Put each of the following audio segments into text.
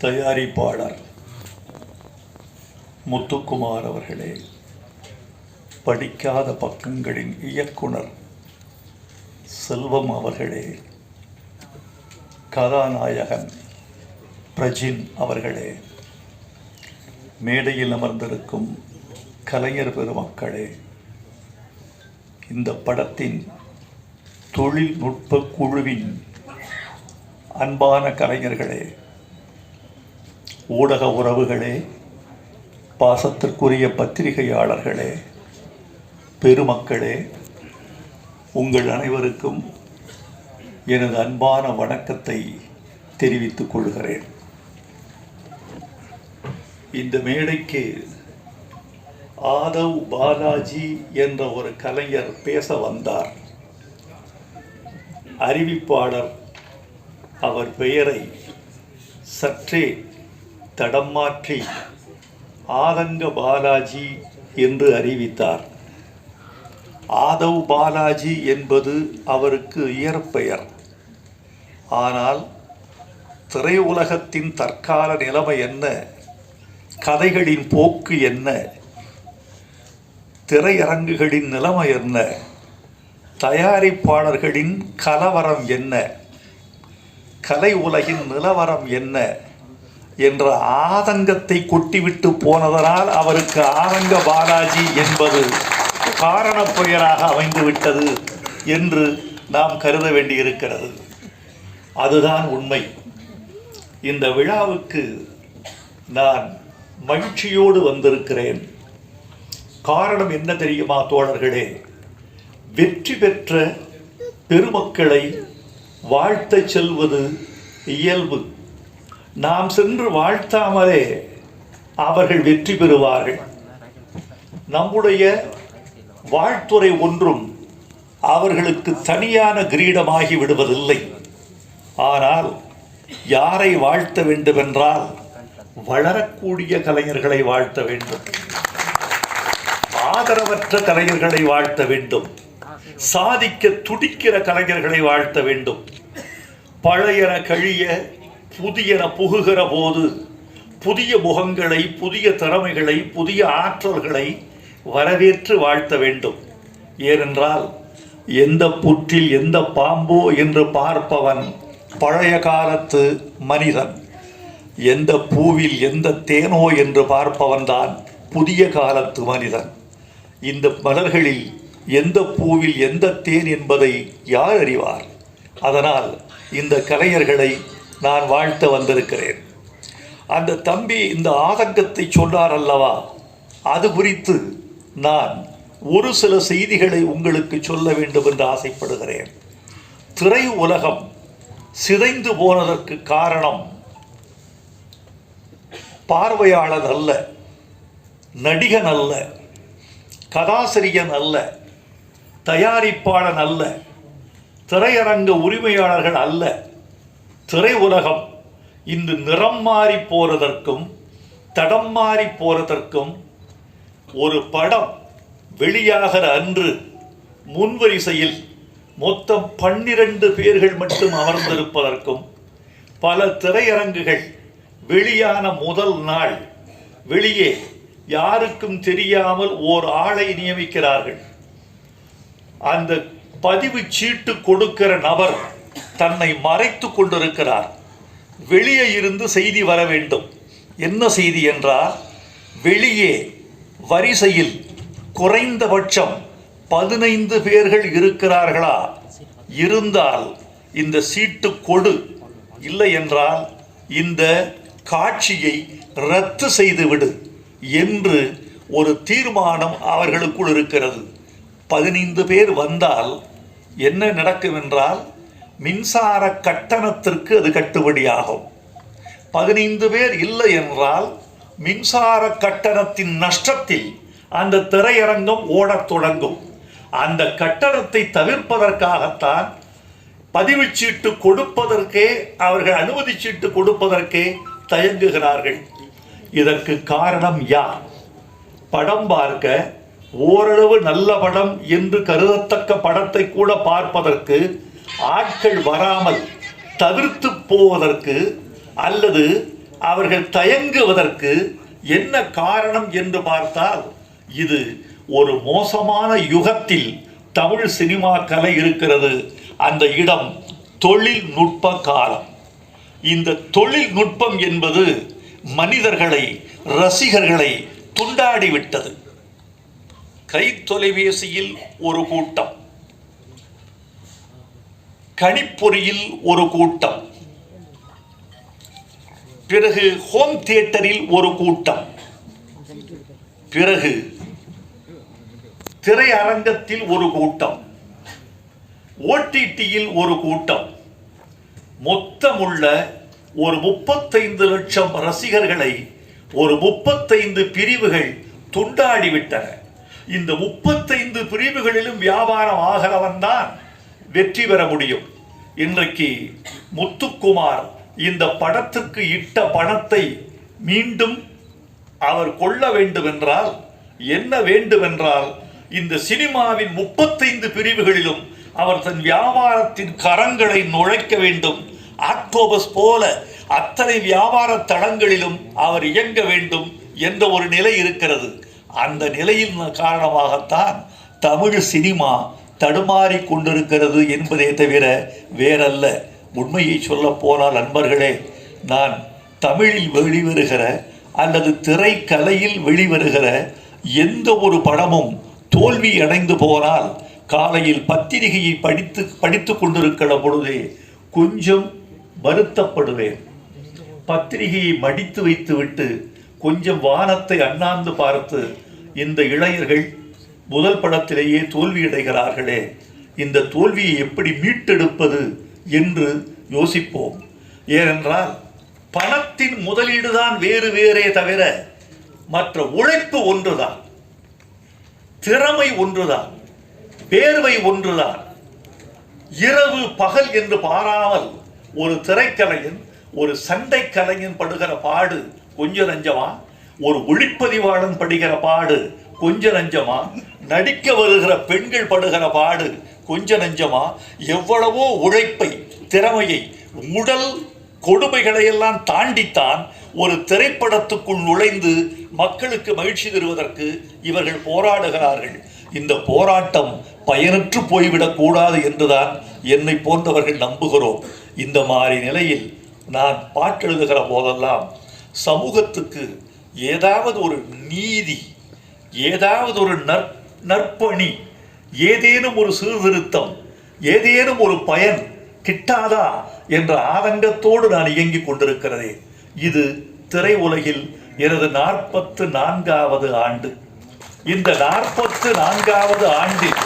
தயாரிப்பாளர் முத்துக்குமார் அவர்களே, படிக்காத பக்கங்களின் இயக்குனர் செல்வம் அவர்களே, கதாநாயகன் பிரஜின் அவர்களே, மேடையில் அமர்ந்திருக்கும் கலைஞர் பெருமக்களே, இந்த படத்தின் தொழில்நுட்ப குழுவின் அன்பான கலைஞர்களே, ஊடக உறவுகளே, பாசத்திற்குரிய பத்திரிகையாளர்களே, பெருமக்களே, உங்கள் அனைவருக்கும் எனது அன்பான வணக்கத்தை தெரிவித்துக் கொள்கிறேன். இந்த மேடைக்கு ஆதவ் பாலாஜி என்ற ஒரு கலைஞர் பேச வந்தார். அறிவிப்பாளர் அவர் பெயரை சற்றே தடம் மாற்றி ஆதங்க பாலாஜி என்று அறிவித்தார். ஆதவ் பாலாஜி என்பது அவருக்கு இயற்பெயர். ஆனால் திரையுலகத்தின் தற்கால நிலைமை என்ன, கதைகளின் போக்கு என்ன, திரையரங்குகளின் நிலைமை என்ன, தயாரிப்பாளர்களின் கலவரம் என்ன, கலை உலகின் நிலவரம் என்ன என்ற ஆதங்கத்தை கொட்டிவிட்டு போனதனால் அவருக்கு ஆதங்க பாலாஜி என்பது காரண பெயராக அமைந்துவிட்டது என்று நாம் கருத வேண்டியிருக்கிறது. அதுதான் உண்மை. இந்த விழாவுக்கு நான் மகிழ்ச்சியோடு வந்திருக்கிறேன். காரணம் என்ன தெரியுமா தோழர்களே? வெற்றி பெற்ற பெருமக்களை வாழ்த்த செல்வது இயல்பு. நாம் சென்று வாழ்த்தாமலே அவர்கள் வெற்றி பெறுவார்கள். நம்முடைய வாழ்த்துறை ஒன்றும் அவர்களுக்கு தனியான கிரீடமாகி விடுவதில்லை. ஆனால் யாரை வாழ்த்த வேண்டுமென்றால் வளரக்கூடிய கலைஞர்களை வாழ்த்த வேண்டும், ஆதரவற்ற கலைஞர்களை வாழ்த்த வேண்டும், சாதிக்க துடிக்கிற கலைஞர்களை வாழ்த்த வேண்டும். பழையன கழிய புதியன புகுகிற போது புதிய முகங்களை, புதிய திறமைகளை, புதிய ஆற்றல்களை வரவேற்று வாழ்த்த வேண்டும். ஏனென்றால் எந்த புற்றில் எந்த பாம்போ என்று பார்ப்பவன் பழைய காலத்து மனிதன், எந்த பூவில் எந்த தேனோ என்று பார்ப்பவன் தான் புதிய காலத்து மனிதன். இந்த மலர்களில் எந்த பூவில் எந்த தேன் என்பதை யார் அறிவார்? அதனால் இந்த கலைஞர்களை நான் வாழ்த்த வந்திருக்கிறேன். அந்த தம்பி இந்த ஆதங்கத்தை சொன்னார் அல்லவா, அது குறித்து நான் ஒரு சில செய்திகளை உங்களுக்கு சொல்ல வேண்டும் என்று ஆசைப்படுகிறேன். திரை உலகம் சிதைந்து போனதற்கு காரணம் பார்வையாளர் அல்ல, நடிகன் அல்ல, கதாசிரியன் அல்ல, தயாரிப்பாளன் அல்ல, திரையரங்க உரிமையாளர்கள் அல்ல. திரை உலகம் இன்று நிறம் மாறி போறதற்கும் தடம் மாறி போறதற்கும், ஒரு படம் வெளியாகிற அன்று முன்வரிசையில் மொத்தம் 12 பேர்கள் மட்டும் அமர்ந்திருப்பதற்கும், பல திரையரங்குகள் வெளியான முதல் நாள் வெளியே யாருக்கும் தெரியாமல் ஓர் ஆளை நியமிக்கிறார்கள். அந்த பதிவு சீட்டு கொடுக்கிற நபர் தன்னை மறைத்து கொண்டிருக்கிறார். வெளியே இருந்து செய்தி வர வேண்டும். என்ன செய்தி என்றால், வெளியே வரிசையில் குறைந்தபட்சம் 15 பேர்கள் இருக்கிறார்களா, இருந்தால் இந்த சீட்டு கொடு, இல்லை என்றால் இந்த காட்சியை ரத்து செய்துவிடு என்று ஒரு தீர்மானம் அவர்களுக்குள் இருக்கிறது. 15 பேர் வந்தால் என்ன நடக்கும் என்றால், மின்சார கட்டணத்திற்கு அது கட்டுப்படியாகும். 15 பேர் இல்லை என்றால் மின்சார கட்டணத்தின் நஷ்டத்தில் அந்த திரையரங்கம் ஓடத் தொடங்கும். அந்த கட்டணத்தை தவிர்ப்பதற்காகத்தான் பதிவுச்சீட்டு கொடுப்பதற்கே, அவர்கள் அனுமதி சீட்டு கொடுப்பதற்கே தயங்குகிறார்கள். இதற்கு காரணம் யார்? படம் பார்க்க ஓரளவு நல்ல படம் என்று கருதத்தக்க படத்தை கூட பார்ப்பதற்கு ஆட்கள் வராமல் தவிர்த்து போவதற்கு, அல்லது அவர்கள் தயங்குவதற்கு என்ன காரணம் என்று பார்த்தால், இது ஒரு மோசமான யுகத்தில் தமிழ் சினிமா கலை இருக்கிறது. அந்த இடம் தொழில்நுட்ப காலம். இந்த தொழில்நுட்பம் என்பது மனிதர்களை, ரசிகர்களை துண்டாடிவிட்டது. கை தொலைபேசியில் ஒரு கூட்டம், கணிப்பொறியில் ஒரு கூட்டம், பிறகு ஹோம் தியேட்டரில் ஒரு கூட்டம், பிறகு திரையரங்கத்தில் ஒரு கூட்டம், ஓடிடியில் ஒரு கூட்டம். மொத்தமுள்ள ஒரு 35 லட்சம் ரசிகர்களை ஒரு 35 பிரிவுகள் துண்டாடிவிட்டன. இந்த 35 பிரிவுகளிலும் வியாபாரம் ஆகிறவன் தான் வெற்றி பெற முடியும். இன்றைக்கு முத்துக்குமார் இந்த படத்திற்கு இட்ட பணத்தை மீண்டும் அவர் கொள்ள வேண்டுமென்றால் என்ன வேண்டுமென்றால், இந்த சினிமாவின் 35 பிரிவுகளிலும் அவர் தன் வியாபாரத்தின் கரங்களை நுழைக்க வேண்டும். ஆக்டோபஸ் போல அத்தனை வியாபார தளங்களிலும் அவர் இயங்க வேண்டும் என்ற ஒரு நிலை இருக்கிறது. அந்த நிலையின் காரணமாகத்தான் தமிழ் சினிமா தடுமாறி கொண்டிருக்கிறது என்பதே தவிர வேறல்ல. உண்மையை சொல்ல போனால் நண்பர்களே, நான் தமிழில் வெளிவருகிற அல்லது திரைக்கலையில் வெளிவருகிற எந்த ஒரு படமும் தோல்வி அடைந்து போனால் காலையில் பத்திரிகையை படித்து கொண்டிருக்கிற பொழுதே கொஞ்சம் வருத்தப்படுவேன். பத்திரிகையை மடித்து வைத்துவிட்டு கொஞ்சம் வானத்தை அண்ணாந்து பார்த்து, இந்த இளைஞர்கள் முதல் படத்திலேயே தோல்வியடைகிறார்களே, இந்த தோல்வியை எப்படி மீட்டெடுப்பது என்று யோசிப்போம். ஏனென்றால் பணத்தின் முதலீடுதான் வேறே தவிர மற்ற உழைப்பு ஒன்றுதான், திறமை ஒன்றுதான், வேர்வை ஒன்றுதான். இரவு பகல் என்று பாராமல் ஒரு திரைக்கலைஞன், ஒரு சண்டை கலைஞன் படுகிற பாடு கொஞ்ச நஞ்சமா? ஒரு ஒளிப்பதிவாளன் படுகிற பாடு கொஞ்ச நஞ்சமா? நடிக்க வருகிற பெண்கள் படுகிற பாடு கொஞ்ச நஞ்சமா? எவ்வளவோ உழைப்பை, திறமையை, உடல் கொடுமைகளை எல்லாம் தாண்டித்தான் ஒரு திரைப்படத்துக்குள் நுழைந்து மக்களுக்கு மகிழ்ச்சி தருவதற்கு இவர்கள் போராடுகிறார்கள். இந்த போராட்டம் பயனற்று போய்விடக் கூடாது என்றுதான் என்னை போன்றவர்கள் நம்புகிறோம். இந்த மாதிரி நிலையில் நான் பாட்டெழுதுகிற போதெல்லாம் சமூகத்துக்கு ஏதாவது ஒரு நீதி, ஏதாவது ஒரு நற்பணி, ஏதேனும் ஒரு சீர்திருத்தம், ஏதேனும் ஒரு பயன் கிட்டாதா என்ற ஆதங்கத்தோடு நான் இயங்கிக் கொண்டிருக்கிறேன். இது திரை உலகில் எனது 44வது ஆண்டு. இந்த 44வது ஆண்டில்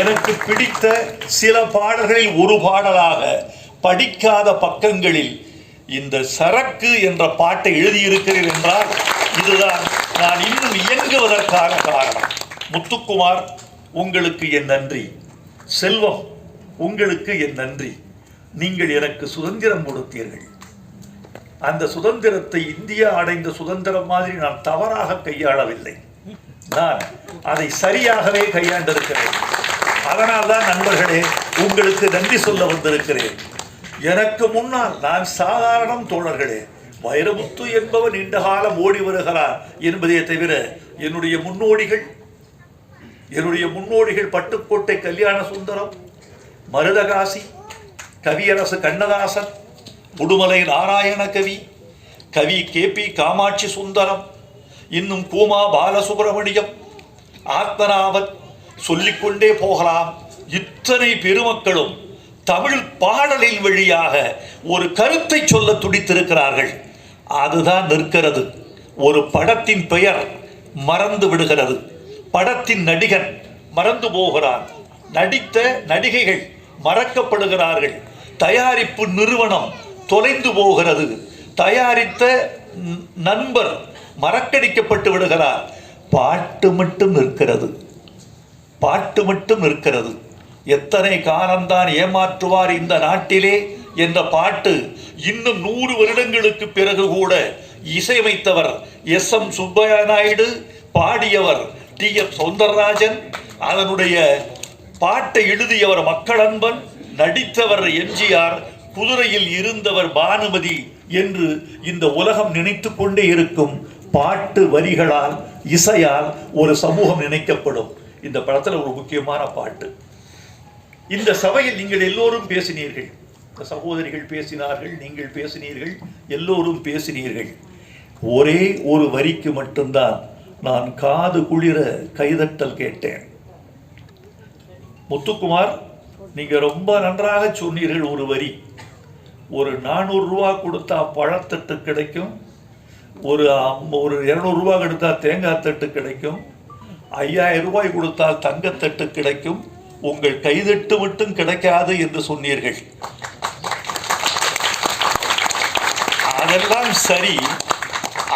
எனக்கு பிடித்த சில பாடல்களில் ஒரு பாடலாக படிக்காத பக்கங்களில் இந்த சரக்கு என்ற பாட்டை எழுதியிருக்கிறேன் என்றால் இதுதான் நான் இன்னும் இயங்குவதற்கான காரணம். முத்துக்குமார், உங்களுக்கு என் நன்றி. செல்வம், உங்களுக்கு என் நன்றி. நீங்கள் எனக்கு சுதந்திரம் கொடுத்தீர்கள். அந்த சுதந்திரத்தை இந்தியா அடைந்த சுதந்திரம் மாதிரி நான் தவறாக கையாளவில்லை. நான் அதை சரியாகவே கையாண்டிருக்கிறேன். அதனால்தான் நண்பர்களே உங்களுக்கு நன்றி சொல்ல வந்திருக்கிறேன். எனக்கு முன்னால் நான் சாதாரணம் தோழர்களே. வைரமுத்து என்பவர் நீண்ட காலம் ஓடி வருகிறார் என்பதே தவிர என்னுடைய முன்னோடிகள் பட்டுக்கோட்டை கல்யாண சுந்தரம், மருதகாசி, கவியரசு கண்ணதாசன், உடுமலை நாராயண கவி, கவி KP காமாட்சி சுந்தரம், இன்னும் கூமா பாலசுப்ரமணியம், ஆத்மநாபன், சொல்லிக்கொண்டே போகலாம். இத்தனை பெருமக்களும் தமிழ் பாடலின் வழியாக ஒரு கருத்தை சொல்ல துடித்திருக்கிறார்கள். அதுதான் நிற்கிறது. ஒரு படத்தின் பெயர் மறந்து விடுகிறது, படத்தின் நடிகன் மறந்து போகிறான், நடித்த நடிகைகள் மறக்கப்படுகிறார்கள், தயாரிப்பு நிறுவனம் தொலைந்து போகிறது, தயாரித்த நண்பர் மறக்கடிக்கப்பட்டு விடுகிறார். பாட்டு மட்டும் நிற்கிறது, பாட்டு மட்டும் நிற்கிறது. எத்தனை காலம்தான் ஏமாற்றுவார் இந்த நாட்டிலே என்ற பாட்டு இன்னும் 100 வருடங்களுக்கு பிறகு கூட இசையமைத்தவர் SM சுப்பையா நாயுடு, பாடியவர் TF சௌந்தரராஜன், அதனுடைய பாட்டை எழுதியவர் மக்களன்பன், நடித்தவர் MGR, குதிரையில் இருந்தவர் பானுமதி, என்று இந்த உலகம் நினைத்து கொண்டே இருக்கும் பாட்டு வரிகளால், இசையால் ஒரு சமூகம் நினைக்கப்படும். இந்த படத்துல ஒரு முக்கியமான பாட்டு. இந்த சபையில் நீங்கள் எல்லோரும் பேசினீர்கள், சகோதரிகள் பேசினார்கள், நீங்கள் பேசினீர்கள், எல்லோரும் பேசினீர்கள். ஒரே ஒரு வரிக்கு மட்டும்தான் நான் காது குளிர கைதட்டல் கேட்டேன். முத்துக்குமார், நீங்க ரொம்ப நன்றாக சொன்னீர்கள். ஒரு வரி, ஒரு 400 ரூபா கொடுத்தா பழத்தட்டு கிடைக்கும், ஒரு 200 ரூபாய் கொடுத்தா தேங்காய் தட்டு கிடைக்கும், 5000 ரூபாய் கொடுத்தால் தங்கத்தட்டு கிடைக்கும், உங்கள் கைதட்டு மட்டும் கிடைக்காது என்று சொன்னீர்கள். அதெல்லாம் சரி,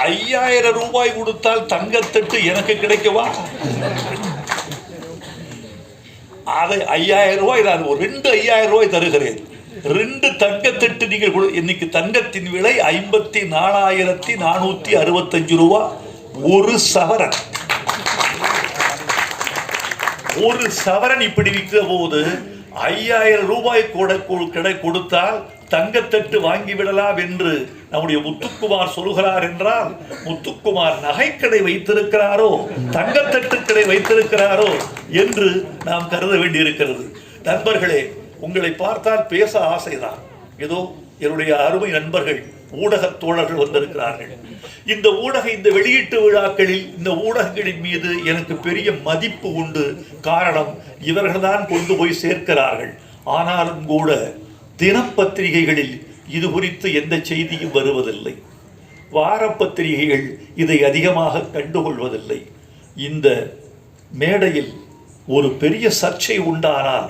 5000 ரூபாய் கொடுத்தால் தங்கத்தட்டு எனக்கு கிடைக்கவா? அதை 5000 ரூபாய், நான் ஒரு 5000 ரூபாய் தருகிறேன். 2 தங்கத்தட்டு நீங்கள் இன்னைக்கு தங்கத்தின் விலை 54,465 ரூபாய். ஒரு சவரன், ஒரு சவரன் இப்படி விற்கிற போது 5000 ரூபாய் கொடுத்தால் தங்கத்தட்டு வாங்கிவிடலாம் என்று நம்முடைய முத்துக்குமார் சொல்கிறார் என்றால், முத்துக்குமார் நகைக்கடை வைத்திருக்கிறாரோ, தங்கத்தட்டு கடை வைத்திருக்கிறாரோ என்று நாம் கருத வேண்டியிருக்கிறது. நண்பர்களே, உங்களை பார்த்தால் பேச ஆசைதான். ஏதோ என்னுடைய அருமை நண்பர்கள் ஊடக தோழர்கள் வந்திருக்கிறார்கள். இந்த வெளியீட்டு விழாக்களில் இந்த ஊடகங்களின் மீது எனக்கு பெரிய மதிப்பு உண்டு. காரணம், இவர்கள்தான் கொண்டு போய் சேர்க்கிறார்கள். ஆனாலும் கூட தினப்பத்திரிகைகளில் இது குறித்து எந்த செய்தியும் வருவதில்லை. வாரப்பத்திரிகைகள் இதை அதிகமாக கண்டுகொள்வதில்லை. இந்த மேடையில் ஒரு பெரிய சர்ச்சை உண்டானால்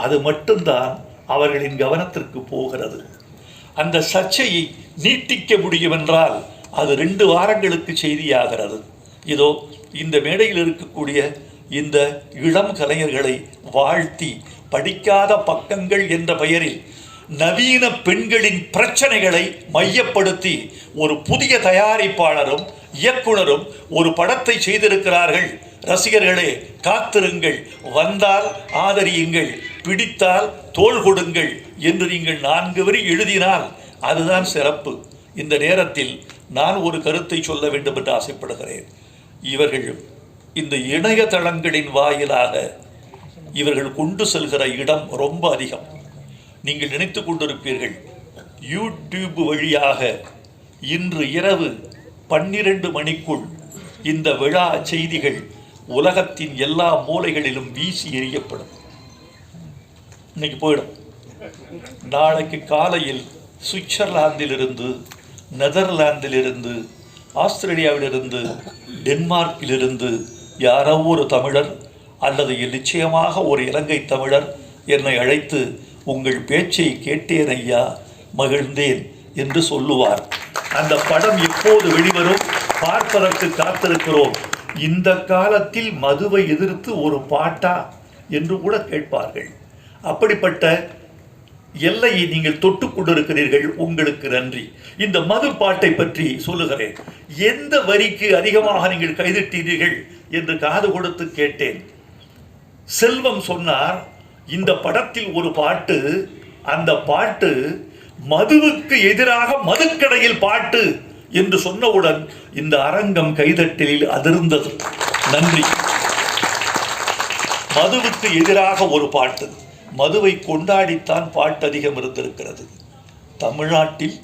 அது மட்டும்தான் அவர்களின் கவனத்திற்கு போகிறது. அந்த சர்ச்சையை நீட்டிக்க முடியும் என்றால் அது 2 வாரங்களுக்கு செய்தியாகிறது. இதோ இந்த மேடையில் இருக்கக்கூடிய இந்த இளம் கலைஞர்களை வாழ்த்தி, படிக்காத பக்கங்கள் என்ற பெயரில் நவீன பெண்களின் பிரச்சனைகளை மையப்படுத்தி ஒரு புதிய தயாரிப்பாளரும் இயக்குனரும் ஒரு படத்தை செய்திருக்கிறார்கள். ரசிகர்களே, காத்திருங்கள், வந்தால் ஆதரியுங்கள், பிடித்தால் தோள் கொடுங்கள் என்று நீங்கள் 4 வரி எழுதினால் அதுதான் சிறப்பு. இந்த நேரத்தில் நான் ஒரு கருத்தை சொல்ல வேண்டும் என்று ஆசைப்படுகிறேன். இவர்கள் இந்த இணையதளங்களின் வாயிலாக இவர்கள் கொண்டு செல்கிற இடம் ரொம்ப அதிகம். நீங்கள் நினைத்து கொண்டிருப்பீர்கள், யூடியூப் வழியாக இன்று இரவு 12 மணிக்குள் இந்த விழா செய்திகள் உலகத்தின் எல்லா மூலைகளிலும் வீசி எறியப்படும். இன்னைக்கு போயிடும். நாளைக்கு காலையில் சுவிட்சர்லாந்திலிருந்து, நெதர்லாந்திலிருந்து, ஆஸ்திரேலியாவிலிருந்து, டென்மார்க்கிலிருந்து யாரோ ஒரு தமிழர் அல்லது நிச்சயமாக ஒரு இலங்கை தமிழர் என்னை அழைத்து, உங்கள் பேச்சை கேட்டேன் ஐயா, மகிழ்ந்தேன் என்று சொல்லுவார். அந்த படம் எப்போது வெளிவரும் பார்ப்பதற்கு காத்திருக்கிறோம். இந்த காலத்தில் மதுவை எதிர்த்து ஒரு பாட்டா என்று கூட கேட்பார்கள். அப்படிப்பட்ட எல்லையை நீங்கள் தொட்டுக் கொண்டிருக்கிறீர்கள். உங்களுக்கு நன்றி. இந்த மது பாட்டை பற்றி சொல்லுகிறேன். எந்த வரிக்கு அதிகமாக நீங்கள் கைதட்டீர்கள் என்று காது கொடுத்து கேட்டேன். செல்வம் சொன்னார், இந்த படத்தில் ஒரு பாட்டு, அந்த பாட்டு மதுவுக்கு எதிராக மதுக்கடையில் பாட்டு என்று சொன்னவுடன் இந்த அரங்கம் கைதட்டலில் அதிர்ந்தது. நன்றி. மதுவுக்கு எதிராக ஒரு பாட்டு, மதுவை கொண்டாடித்தான் பாட்டு அதிகம் இருந்திருக்கிறது. தமிழ்நாட்டில்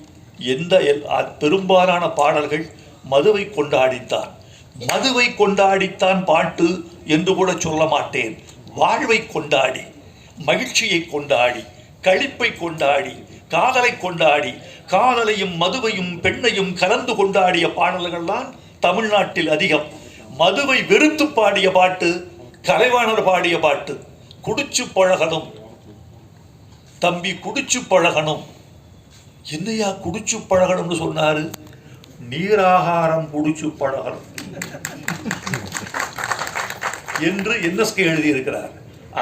எந்த பெரும்பாலான பாடல்கள் மதுவை கொண்டாடித்தான். மதுவை கொண்டாடித்தான் பாட்டு என்று கூட சொல்ல மாட்டேன். வாழ்வை கொண்டாடி, மகிழ்ச்சியை கொண்டாடி, களிப்பை கொண்டாடி, காதலை கொண்டாடி, காதலையும் மதுவையும் பெண்ணையும் கலந்து கொண்டாடிய பாடல்கள் தான் தமிழ்நாட்டில் அதிகம். மதுவை வெறுத்து பாடிய பாட்டு கலைவாணர் பாடிய பாட்டு. குடிச்சு பழகணும் தம்பி, குடிச்சு பழகணும். என்னையா குடிச்சு பழகணும்னு சொன்னாரு? நீராகாரம் குடிச்சு பழகணும் என்று என்எஸ்கே எழுதியிருக்கிறார்.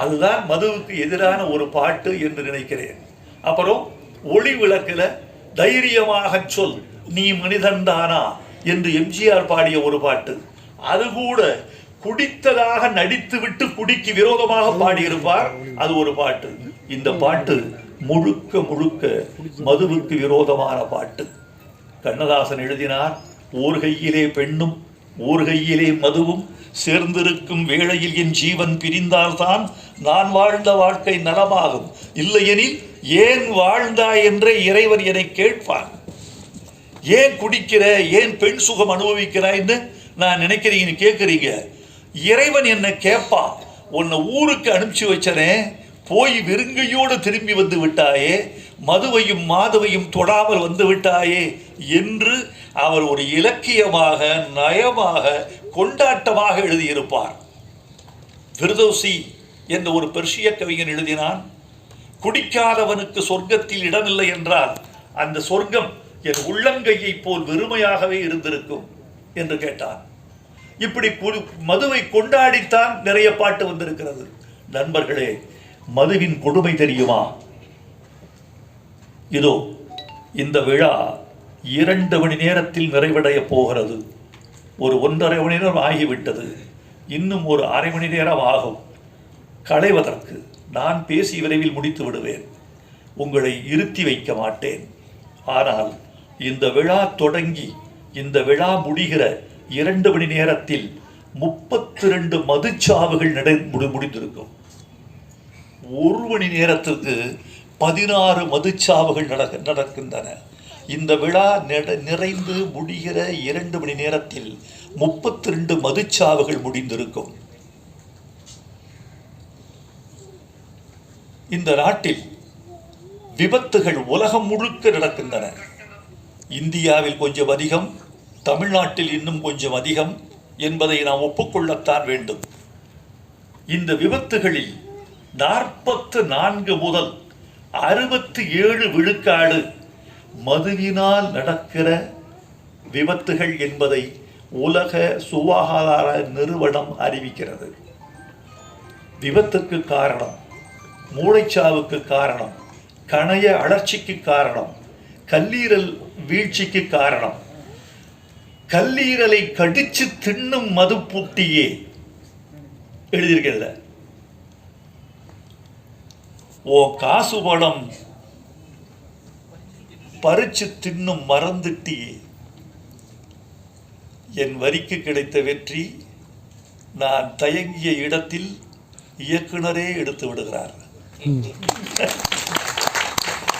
அதுதான் மதுவுக்கு எதிரான ஒரு பாட்டு என்று நினைக்கிறேன். அப்புறம் ஒளி விளக்குல தைரியமாக சொல் நீ மனிதன்தானா என்று எம்ஜிஆர் பாடிய ஒரு பாட்டு. அது கூட குடித்ததாக நடித்துவிட்டு குடிக்கு விரோதமாக பாடியிருப்பார். அது ஒரு பாட்டு. இந்த பாட்டு முழுக்க முழுக்க மதுவுக்கு விரோதமான பாட்டு. கண்ணதாசன் எழுதினார், ஓர் கையிலே பெண்ணும் ஓர் கையிலே மதுவும் சேர்ந்திருக்கும் வேளையில் என் ஜீவன் பிரிந்தால்தான் நான் வாழ்ந்த வாழ்க்கை நலமாகும், இல்லையெனில் ஏன் வாழ்ந்தாய் என்றே இறைவன் என்னை கேட்பான். ஏன் குடிக்கிற, ஏன் பெண் சுகம் அனுபவிக்கிறாய்ன்னு நான் நினைக்கிறீங்க கேட்குறீங்க. இறைவன் என்ன கேட்பான், உன்னை ஊருக்கு அனுப்பிச்சு வச்சனே, போய் வெறுங்கையோடு திரும்பி வந்து விட்டாயே, மதுவையும் மாதுவையும் தொடாமல் வந்து விட்டாயே என்று அவர் ஒரு இலக்கியமாக, நயமாக, கொண்டாட்டமாக எழுதியிருப்பார். ஃபிர்தௌசி என்ற ஒரு பெர்ஷிய கவிஞன் எழுதினான், குடிக்காதவனுக்கு சொர்க்கத்தில் இடமில்லை என்றால் அந்த சொர்க்கம் என் உள்ளங்கையை போல் வெறுமையாகவே இருந்திருக்கும் என்று கேட்டான். இப்படி மதுவை கொண்டாடித்தான் நிறைய பாட்டு வந்திருக்கிறது. நண்பர்களே, மதுவின் கொடுமை தெரியுமா? இதோ இந்த விழா 2 மணி நேரத்தில் நிறைவடைய போகிறது. ஒரு 1.5 மணி நேரம் ஆகிவிட்டது. இன்னும் ஒரு அரை மணி நேரம் ஆகும் களைவதற்கு. நான் பேசி விரைவில் முடித்து விடுவேன், உங்களை இருத்தி வைக்க மாட்டேன். ஆனால் இந்த விழா தொடங்கி இந்த விழா முடிகிற 2 மணி நேரத்தில் 32 மதுச்சாவுகள் முடிந்திருக்கும். 1 மணி நேரத்திற்கு 16 மதுச்சாவுகள் நடக்கின்றன. இந்த விழா நிறைந்து முடிகிற 2 மணி நேரத்தில் 32 மதுச்சாவுகள் முடிந்திருக்கும். இந்த நாட்டில் விபத்துகள் உலகம் முழுக்க நடக்கின்றன. இந்தியாவில் கொஞ்சம் அதிகம், தமிழ்நாட்டில் இன்னும் கொஞ்சம் அதிகம் என்பதை நாம் ஒப்புக்கொள்ளத்தான் வேண்டும். இந்த விபத்துகளில் 44 முதல் 67 விழுக்காடு மதுவினால் நடக்கிற விபத்துகள் என்பதை உலக சுகாதார நிறுவனம் அறிவிக்கிறது. விபத்துக்கு காரணம், மூளைச்சாவுக்கு காரணம், கணைய அழற்சிக்கு காரணம், கல்லீரல் வீழ்ச்சிக்கு காரணம், கல்லீரலை கடிச்சு தின்னும் மது புட்டியே எழுதியிருக்கிறதுல. ஓ காசு படம் பறிச்சு தின்னும் மறந்துட்டியே. என் வரிக்கு கிடைத்த வெற்றி நான் தயங்கிய இடத்தில் இயக்குனரே எடுத்து விடுகிறார்.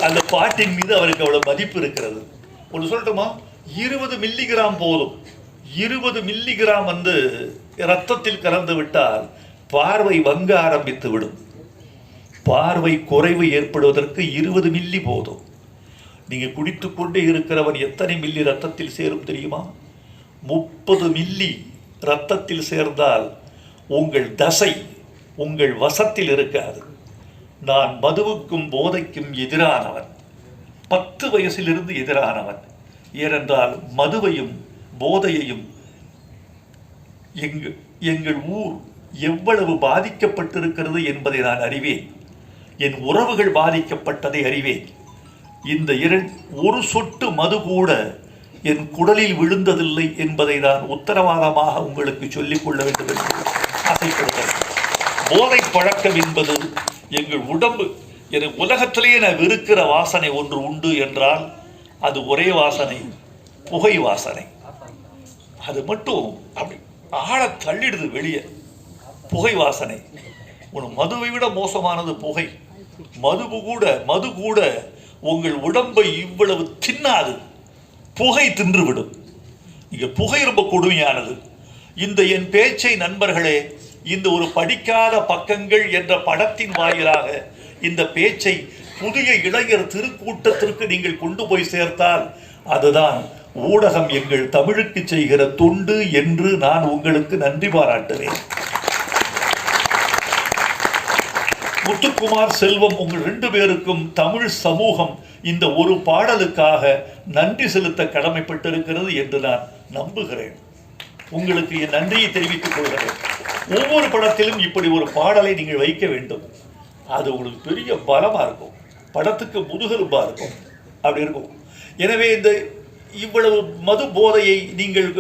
அந்த பாட்டின் மீது அவருக்கு அவ்வளவு மதிப்பு இருக்கிறது. ஒன்று சொல்லட்டுமா, 20 மில்லிகிராம் போதும். 20 மில்லிகிராம் இரத்தத்தில் கலந்து விட்டால் பார்வை வங்க ஆரம்பித்து விடும். பார்வை குறைவு ஏற்படுவதற்கு 20 மில்லி போதும். நீங்க குடித்துக்கொண்டே இருக்கிறவன் எத்தனை மில்லி ரத்தத்தில் சேரும் தெரியுமா? 30 மில்லி ரத்தத்தில் சேர்ந்தால் உங்கள் தசை உங்கள் வசத்தில் இருக்காது. நான் மதுவுக்கும் போதைக்கும் எதிரானவன், 10 வயசிலிருந்து எதிரானவன். ஏனென்றால் மதுவையும் போதையையும் எங்கள் ஊர் எவ்வளவு பாதிக்கப்பட்டிருக்கிறது என்பதை நான் அறிவேன். என் உறவுகள் பாதிக்கப்பட்டதை அறிவேன். இந்த ஒரு சொட்டு மது கூட என் குடலில் விழுந்ததில்லை என்பதை நான் உத்தரவாதமாக உங்களுக்கு சொல்லிக் கொள்ள வேண்டும் என்று ஆசைப்படுகிறேன். போதை பழக்கம் என்பது எங்கள் உடம்பு, என் உலகத்திலேயே நான் வெறுக்கிற வாசனை ஒன்று உண்டு என்றால் அது ஒரே வாசனை, புகை வாசனை. அது மட்டும் அப்படி ஆழ தள்ளிடுது வெளியே, புகை வாசனை. மதுவை விட மோசமானது புகை. மது கூட உங்கள் உடம்பை இவ்வளவு தின்னாது, புகை தின்றுவிடும். இங்க புகை ரொம்ப கொடுமையானது. இந்த என் பேச்சை நண்பர்களே, இந்த ஒரு படிக்காத பக்கங்கள் என்ற படத்தின் வாயிலாக இந்த பேச்சை புதிய இளைஞர் திருக்கூட்டத்திற்கு நீங்கள் கொண்டு போய் சேர்த்தால் அதுதான் ஊடகம் எங்கள் தமிழுக்கு செய்கிற தொண்டு என்று நான் உங்களுக்கு நன்றி பாராட்டுவேன். முத்துக்குமார், செல்வம், உங்கள் 2 பேருக்கும் தமிழ் சமூகம் இந்த ஒரு பாடலுக்காக நன்றி செலுத்த கடமைப்பட்டிருக்கிறது என்று நான் நம்புகிறேன். உங்களுக்கு என் நன்றியை தெரிவித்துக் கொள்கிறேன். ஒவ்வொரு படத்திலும் இப்படி ஒரு பாடலை நீங்கள் வைக்க வேண்டும். அது உங்களுக்கு பெரிய பலமா இருக்கும், படத்துக்கு முதுகெலும்பா இருக்கும், அப்படி இருக்கும். எனவே இந்த இவ்வளவு மது போதையை நீங்கள்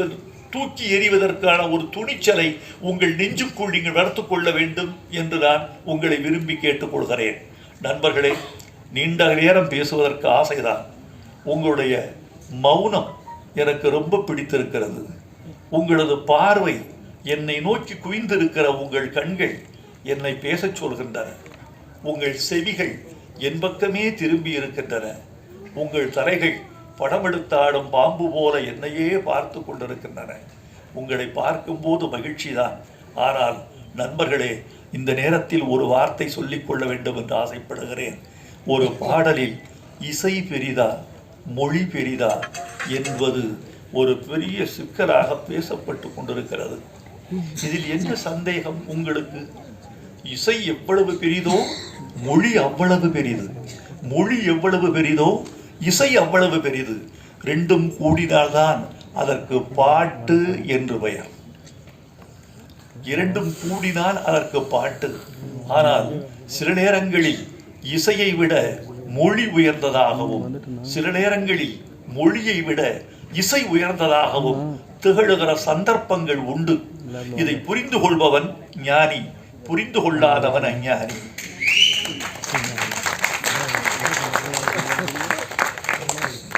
தூக்கி எறிவதற்கான ஒரு துணிச்சலை உங்கள் நெஞ்சுக்குள் நீங்கள் வளர்த்துக் கொள்ள வேண்டும் என்று நான் உங்களை விரும்பி கேட்டுக்கொள்கிறேன். நண்பர்களே, நீண்ட நேரம் பேசுவதற்கு ஆசைதான். உங்களுடைய மௌனம் எனக்கு ரொம்ப பிடித்திருக்கிறது. உங்களது பார்வை, என்னை நோக்கி குவிந்திருக்கிற உங்கள் கண்கள் என்னை பேசச் சொல்கின்றன. உங்கள் செவிகள் என் பக்கமே திரும்பி இருக்கின்றன. உங்கள் தலைகள் படமெடுத்தாடும் பாம்பு போல என்னையே பார்த்து கொண்டிருக்கின்றன. உங்களை பார்க்கும்போது மகிழ்ச்சிதான். ஆனால் நண்பர்களே, இந்த நேரத்தில் ஒரு வார்த்தை சொல்லிக் கொள்ள வேண்டும் என்று ஆசைப்படுகிறேன். ஒரு பாடலில் இசை பெரிதா மொழி பெரிதா என்பது ஒரு பெரிய சிக்கலாக பேசப்பட்டு கொண்டிருக்கிறது. இதில் என்ன சந்தேகம் உங்களுக்கு? இசை எவ்வளவு பெரிதோ மொழி அவ்வளவு பெரிது. மொழி எவ்வளவு பெரிதோ இசை அவ்வளவு பெரிது. ரெண்டும் கூடினால்தான் அதற்கு பாட்டு என்று பெயர். இரண்டும் கூடினால் அதற்கு பாட்டு. ஆனால் சில நேரங்களில் இசையை விட மொழி உயர்ந்ததாகவும், சில நேரங்களில் மொழியை விட இசை உயர்ந்ததாகவும் திகழுகிற சந்தர்ப்பங்கள் உண்டு. இதை புரிந்து கொள்பவன் ஞானி, புரிந்து கொள்ளாதவன் அஞ்ஞானி.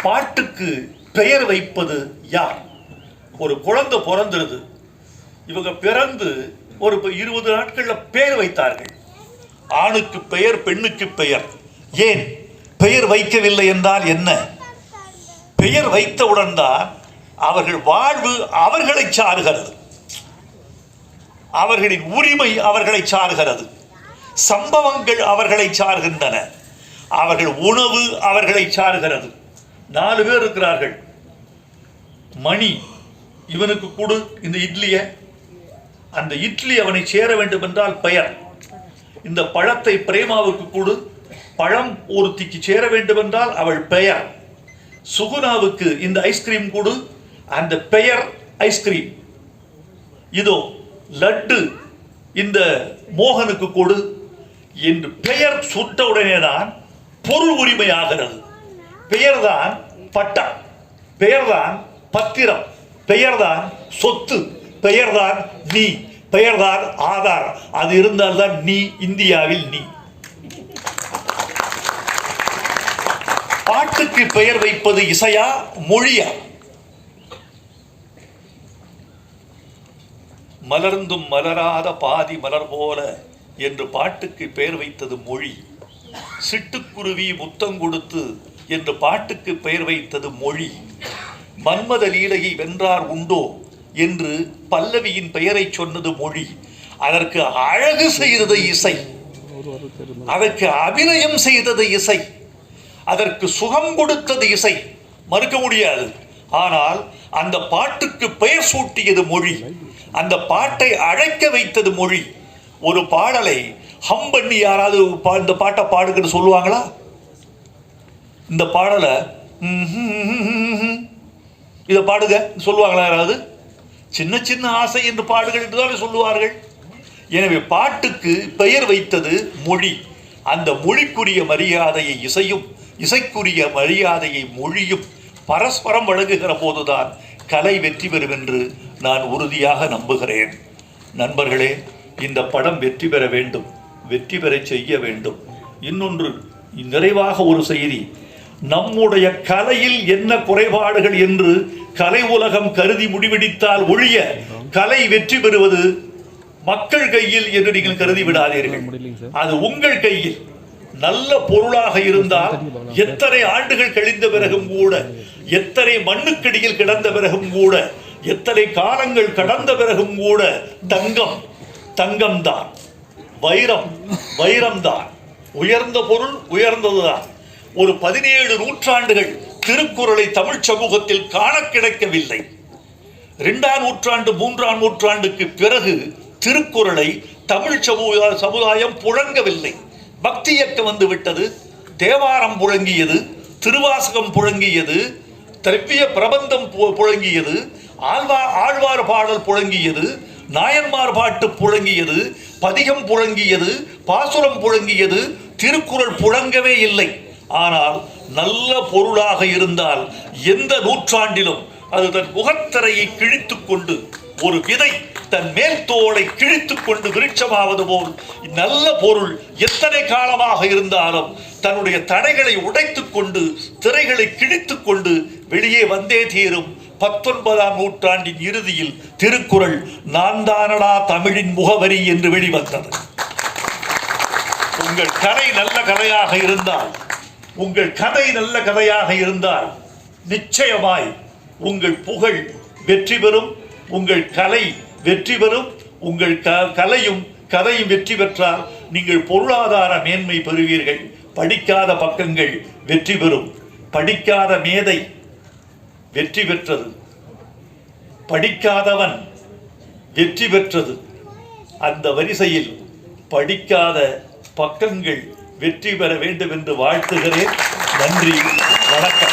பாட்டுக்கு பெயர் வைப்பது யார்? ஒரு குழந்தை பிறந்துருது. இவங்க பிறந்து ஒரு 20 நாட்கள்ல பெயர் வைத்தார்கள். ஆணுக்கு பெயர், பெண்ணுக்கு பெயர். ஏன் பெயர் வைக்கவில்லை என்றால் என்ன? பெயர் வைத்தவுடன் தான் அவர்கள் வாழ்வு அவர்களை சார்கிறது, அவர்களின் உரிமை அவர்களை சார்கிறது, சம்பவங்கள் அவர்களை சார்கின்றன, அவர்கள் உணவு அவர்களை சார்கிறது. 4 பேர் இருக்கிறார்கள். மணி, இவனுக்கு கொடு இந்த இட்லிய. அந்த இட்லி அவனை சேர வேண்டும் என்றால் பெயர். இந்த பழத்தை பிரேமாவுக்கு கொடு, பழம் ஒருத்திக்கு சேர வேண்டும் என்றால் அவள் பெயர். சுகுணாவுக்கு இந்த ஐஸ்கிரீம் கொடு, அந்த பெயர் ஐஸ்கிரீம். இதோ லட்டு இந்த மோகனுக்கு கொடு என்று பெயர் சுட்ட உடனே தான் பொருள் உரிமை ஆகிறது. பெயர்தான் பட்டா, பெயர்தான் பத்திரம், பெயர்தான் சொத்து, பெயர்தான் நீ, பெயர்தான் ஆதார். அது இருந்தால்தான் நீ இந்தியாவில் நீ. பாட்டுக்கு பெயர் வைப்பது இசையா மொழியா? மலர்ந்தும் மலராத பாதி மலர் போல என்று பாட்டுக்கு பெயர் வைத்தது மொழி. சிட்டுக்குருவி முத்தம் கொடுத்து என்று பாட்டுக்கு பெயர் வைத்தது மொழி. மன்மத லீலையை வென்றார் உண்டோ என்று பல்லவியின் பெயரை சொன்னது மொழி. அதற்கு அழகு செய்தது இசை, அதற்கு அபிநயம் செய்தது இசை, அதற்கு சுகம் கொடுத்தது இசை, மறுக்க முடியாது. ஆனால் அந்த பாட்டுக்கு பெயர் சூட்டியது மொழி, அந்த பாட்டை அழைக்க வைத்தது மொழி. ஒரு பாடலை ஹம் பண்ணி யாராவது இந்த பாட்டை பாடுங்கன்னு சொல்லுவாங்களா? இந்த பாடலை இதை பாடுங்க சொல்லுவாங்களா யாராவது? சின்ன சின்ன ஆசை என்று பாடுகள் என்றுதானே சொல்லுவார்கள். எனவே பாட்டுக்கு பெயர் வைத்தது மொழி. அந்த மொழிக்குரிய மரியாதையை இசையும், இசைக்குரிய மரியாதையை மொழியும் பரஸ்பரம் வழங்குகிற போதுதான் கலை வெற்றி பெறும் என்று நான் உறுதியாக நம்புகிறேன். நண்பர்களே, இந்த படம் வெற்றி பெற வேண்டும், வெற்றி பெற செய்ய வேண்டும். இன்னொன்று, நிறைவாக ஒரு செய்தி, நம்முடைய கலையில் என்ன குறைபாடுகள் என்று கலை உலகம் கருதி முடிவெடுத்தால் ஒழிய கலை வெற்றி பெறுவது மக்கள் கையில் என்று நீங்கள் கருதி விடாதீர்கள். அது உங்கள் கையில். நல்ல பொருளாக இருந்தால் எத்தனை ஆண்டுகள் கழிந்த பிறகும் கூட, எத்தனை மண்ணுக்கடியில் கிடந்த பிறகும் கூட, எத்தனை காலங்கள் கடந்த பிறகும் கூட தங்கம் தங்கம்தான், வைரம் வைரம்தான், உயர்ந்த பொருள் உயர்ந்ததுதான். ஒரு 17 நூற்றாண்டுகள் திருக்குறளை தமிழ் சமூகத்தில் காண கிடைக்கவில்லை. 2ஆம் நூற்றாண்டு 3ஆம் நூற்றாண்டுக்கு பிறகு திருக்குறளை தமிழ் சமுதாயம் புழங்கவில்லை. பக்தி இயக்கம் வந்து விட்டது. தேவாரம் புழங்கியது, திருவாசகம் புழங்கியது, திரவிய பிரபந்தம் புழங்கியது, ஆழ்வார் பாடல் புழங்கியது, நாயன்மார் பாட்டு புழங்கியது, பதிகம் புழங்கியது, பாசுரம் புழங்கியது. திருக்குறள் புழங்கவே இல்லை. ஆனால் நல்ல பொருளாக இருந்தால் எந்த நூற்றாண்டிலும் அது தன் முகத்திரையை கிழித்துக் கொண்டு, ஒரு விதை தன் மேல் தோலை கிழித்துக் கொண்டு விருட்சமாவது போல் நல்ல பொருள் எத்தனை காலமாக இருந்தாலும் தன்னுடைய தடைகளை உடைத்துக் கொண்டு, திரைகளை கிழித்துக் கொண்டு வெளியே வந்தே தீரும். 19ஆம் நூற்றாண்டின் இறுதியில் திருக்குறள் நான் தானடா தமிழின் முகவரி என்று வெளிவந்தது. உங்கள் கதை நல்ல கதையாக இருந்தால், உங்கள் கதை நல்ல கதையாக இருந்தால் நிச்சயமாய் உங்கள் புகழ் வெற்றி பெறும், உங்கள் கலை வெற்றி பெறும். உங்கள் கலையும் கதையும் வெற்றி பெற்றால் நீங்கள் பொருளாதார மேன்மை பெறுவீர்கள். படிக்காத பக்கங்கள் வெற்றி பெறும். படிக்காத மேதை வெற்றி பெற்றது, படிக்காதவன் வெற்றி பெற்றது. அந்த வரிசையில் படிக்காத பக்கங்கள் வெற்றி பெற வேண்டும் என்று வாழ்த்துகிறேன். நன்றி, வணக்கம்.